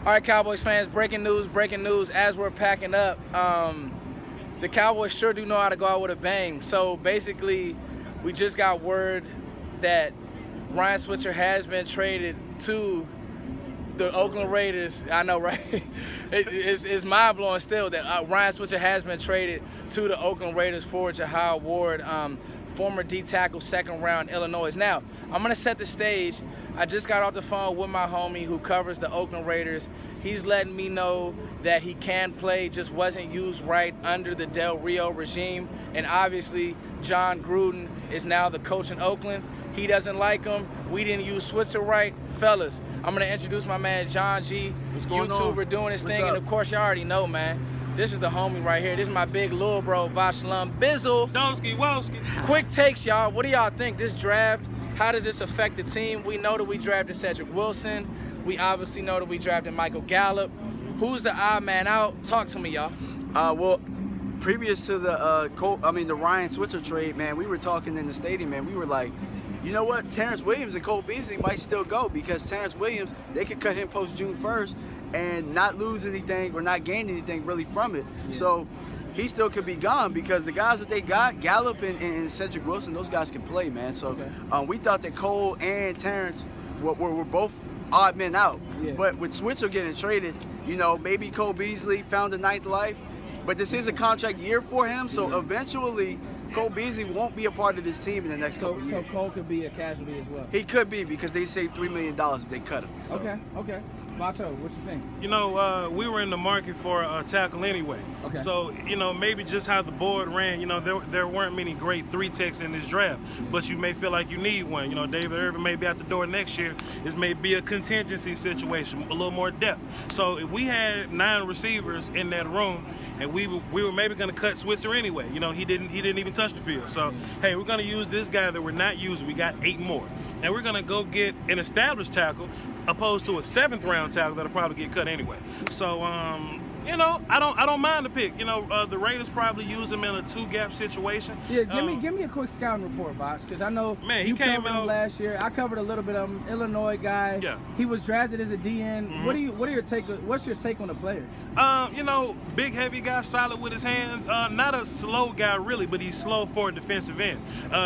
All right, Cowboys fans, breaking news as we're packing up. The Cowboys sure do know how to go out with a bang. So basically, we just got word that Ryan Switzer has been traded to the Oakland Raiders. I know, right? It's mind-blowing still that Ryan Switzer has been traded to the Oakland Raiders for Jihad Ward, former D-tackle, second round, Illinois. Now, I'm going to set the stage. I just got off the phone with my homie who covers the Oakland Raiders. He's letting me know that he can play, just wasn't used right under the Del Rio regime. And obviously, John Gruden is now the coach in Oakland. He doesn't like him. We didn't use Switzer right. Fellas, I'm going to introduce my man, John G, YouTuber doing his thing. And, of course, you already know, man. This is the homie right here. This is my big little bro, Voch Bizzle. Donski, Woski. Quick takes, y'all. What do y'all think? This draft, how does this affect the team? We know that we drafted Cedric Wilson. We obviously know that we drafted Michael Gallup. Who's the odd man out? Talk to me, y'all. Well, previous to the the Ryan Switzer trade, man, we were talking in the stadium, man. We were like, you know what? Terrence Williams and Cole Beasley might still go because Terrence Williams, they could cut him post June 1st and not lose anything or not gain anything really from it. Yeah. So he still could be gone because the guys that they got, Gallup and Cedric Wilson, those guys can play, man. So okay. We thought that Cole and Terrence were both odd men out. Yeah. But with Switzer getting traded, you know, maybe Cole Beasley found a ninth life. But this is a contract year for him, so eventually Cole Beasley won't be a part of this team in the next couple years. So Cole could be a casualty as well? He could be because they saved $3 million if they cut him. So. Okay. Macho, what you think? You know, we were in the market for a tackle anyway. Okay. So, you know, maybe just how the board ran, you know, there weren't many great three techs in this draft, but you may feel like you need one. You know, David Irvin may be out the door next year. This may be a contingency situation, a little more depth. So if we had 9 receivers in that room, and we were maybe going to cut Switzer anyway. You know, he didn't even touch the field. So, hey, we're going to use this guy that we're not using. We got 8 more. And we're going to go get an established tackle opposed to a 7th round tackle that'll probably get cut anyway. So, you know, I don't mind the pick. You know, the Raiders probably use him in a 2-gap situation. Yeah, give me a quick scouting report, Voch, because I know you covered him last year. I covered a little bit of him. Illinois guy. Yeah. He was drafted as a DN. What's your take on the player? You know, big, heavy guy, solid with his hands. Not a slow guy really, but he's slow for a defensive end.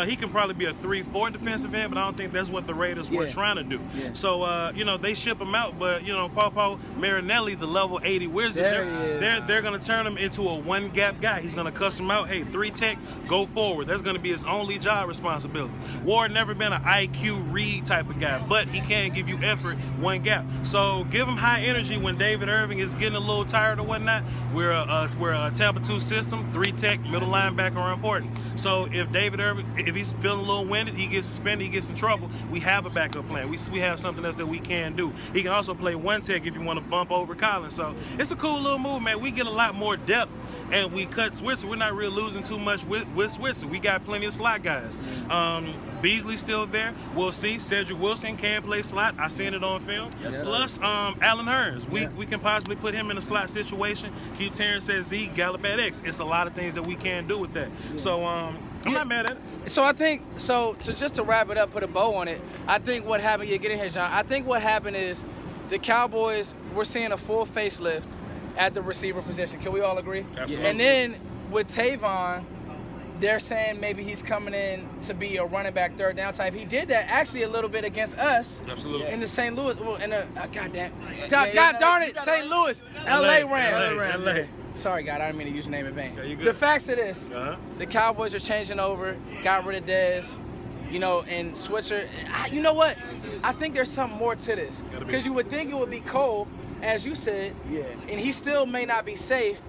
He can probably be a 3-4 defensive end, but I don't think that's what the Raiders were trying to do. Yeah. So, you know, they ship him out, but you know, Popo Marinelli, the level 80 Wizard, they're going to turn him into a 1-gap guy. He's going to cuss him out. Hey, 3 tech, go forward. That's going to be his only job responsibility. Ward never been an IQ read type of guy, but he can give you effort 1 gap. So give him high energy when David Irving is getting a little tired or whatnot. We're a Tampa 2 system. 3 tech, middle linebacker are important. So if David Irving, if he's feeling a little winded, he gets suspended, he gets in trouble, we have a backup plan. We have something else that we can do. He can also play 1 tech if you want to bump over Collins. So it's a cool little move, man. We get a lot more depth, and we cut Switzer. We're not really losing too much with Switzer. We got plenty of slot guys. Beasley's still there. We'll see. Cedric Wilson can play slot. I seen it on film. Yes, plus Allen Hurns. We can possibly put him in a slot situation. Keep Terrence at Z, Gallup at X. It's a lot of things that we can do with that. Yeah. So I'm not mad at it. So I think, so just to wrap it up, put a bow on it, I think what happened, get in here, John. I think what happened is the Cowboys, we're seeing a full facelift at the receiver position. Can we all agree? Absolutely. And then with Tavon, they're saying maybe he's coming in to be a running back 3rd down type. He did that actually a little bit against us. Absolutely. In the St. Louis, God darn it, St. Louis, LA Rams. LA. Sorry, God, I didn't mean to use your name in vain. The facts of this, the Cowboys are changing over, got rid of Dez, you know, and Switzer. You know what? I think there's something more to this. Because you would think it would be Cole, as you said, and he still may not be safe.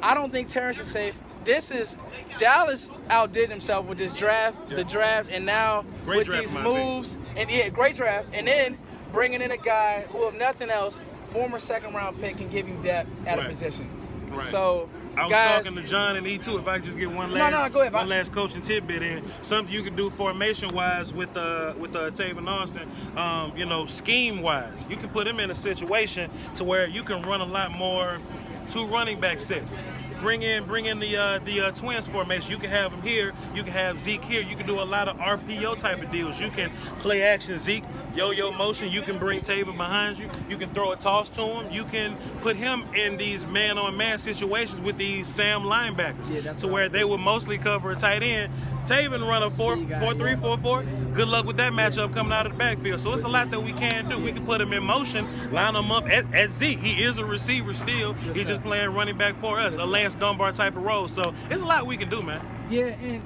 I don't think Terrence is safe. This is, Dallas outdid himself with this draft, the draft, and now with these moves, and great draft, and then bringing in a guy who, if nothing else, former 2nd round pick can give you depth at a position. Right. So, I was talking to John and E2. If I could just get one last coaching tidbit in, something you could do formation-wise with Tavon Austin, you know, scheme-wise, you can put him in a situation to where you can run a lot more 2 running back sets. Bring in the twins formation. You can have them here. You can have Zeke here. You can do a lot of RPO type of deals. You can play action Zeke, yo-yo motion. You can bring Tavon behind you. You can throw a toss to him. You can put him in these man-on-man situations with these Sam linebackers, to where they would mostly cover a tight end. Tavon run a 4-3, 4-4. Good luck with that matchup coming out of the backfield. So it's a lot that we can do. We can put him in motion, line him up at Z. He is a receiver still. He's just playing running back for us, a Lance Dunbar type of role. So it's a lot we can do, man. Yeah, and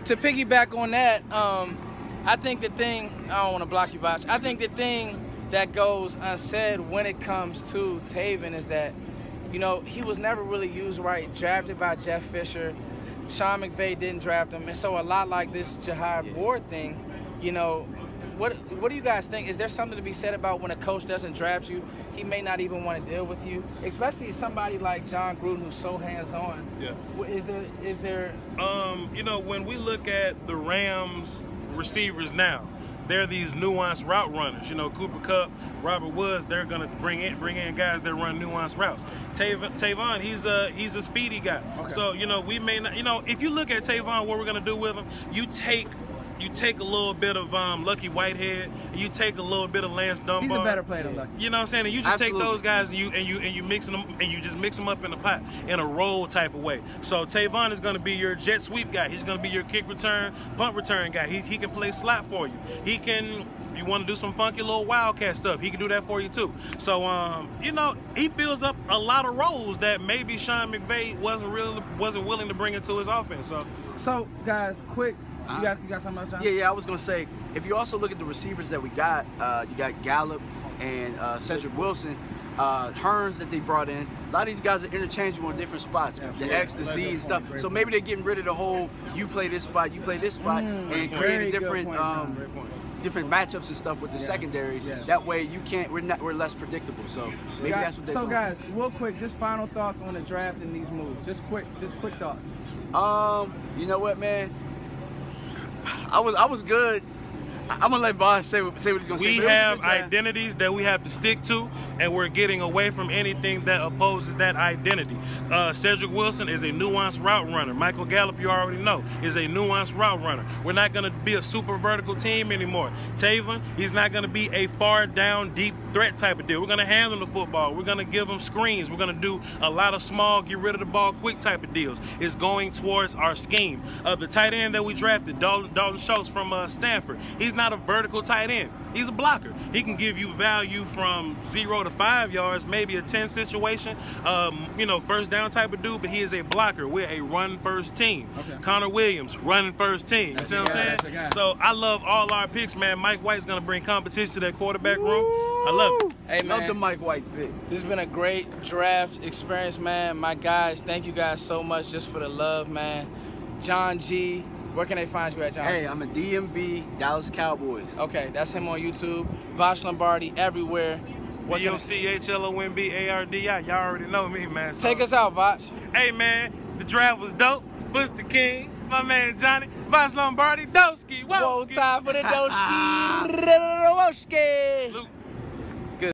to piggyback on that, I think the thing, I don't want to block you, Voch. I think the thing that goes unsaid when it comes to Tavon is that, you know, he was never really used right, drafted by Jeff Fisher. Sean McVay didn't draft him, and so a lot like this Jihad Ward thing, you know, what do you guys think? Is there something to be said about when a coach doesn't draft you, he may not even want to deal with you, especially somebody like John Gruden who's so hands-on? Yeah. Is there? You know, when we look at the Rams receivers now, they're these nuanced route runners. You know, Cooper Kupp, Robert Woods, they're gonna bring in guys that run nuanced routes. Tavon, he's a speedy guy. Okay. So, you know, we may not, you know, if you look at Tavon, what we're gonna do with him, you take a little bit of Lucky Whitehead, and you take a little bit of Lance Dunbar. He's a better player than Lucky. You know what I'm saying? And you just take those guys and you mix them, and you just mix them up in the pot in a roll type of way. So Tavon is going to be your jet sweep guy. He's going to be your kick return, punt return guy. He can play slot for you. He can. You want to do some funky little wildcat stuff, he can do that for you too. So you know, he fills up a lot of roles that maybe Sean McVay wasn't willing to bring into his offense. So guys, quick. You got something else, John? Yeah, I was going to say, if you also look at the receivers that we got, you got Gallup and Cedric Wilson, Hearns that they brought in. A lot of these guys are interchangeable in different spots. The X, the Z and stuff. So maybe they're getting rid of the whole, you play this spot, and creating different different matchups and stuff with the secondaries. That way we're less predictable. So maybe that's what they're doing. So guys, real quick, just final thoughts on the draft and these moves. Just quick thoughts. You know what, man? I was good. I'm gonna let Voch say what he's gonna say. We have identities that we have to stick to, and we're getting away from anything that opposes that identity. Cedric Wilson is a nuanced route runner. Michael Gallup, you already know, is a nuanced route runner. We're not gonna be a super vertical team anymore. Tavon, he's not gonna be a far down, deep threat type of deal. We're gonna hand him the football. We're gonna give him screens. We're gonna do a lot of small, get rid of the ball quick type of deals. It's going towards our scheme. The tight end that we drafted, Dalton Schultz from Stanford, he's not a vertical tight end. He's a blocker. He can give you value from 0 to 5 yards, maybe a 10 situation, you know, first down type of dude, but he is a blocker. We're a run-first team. Okay. Connor Williams, running-first team. You see what I'm saying? So I love all our picks, man. Mike White's going to bring competition to that quarterback room. I love it. Hey, man. Love the Mike White pick. This has been a great draft experience, man. My guys, thank you guys so much just for the love, man. John G. Where can they find you at, John? Hey, I'm a DMV, Dallas Cowboys. Okay, that's him on YouTube. Voch Lombardi everywhere. VOCHLOMBARDI. Y'all already know me, man. So. Take us out, Voch. Hey, man, the draft was dope. Buster King, my man Johnny, Voch Lombardi, Doski, Woski. Whoa, time for the Doski. Luke.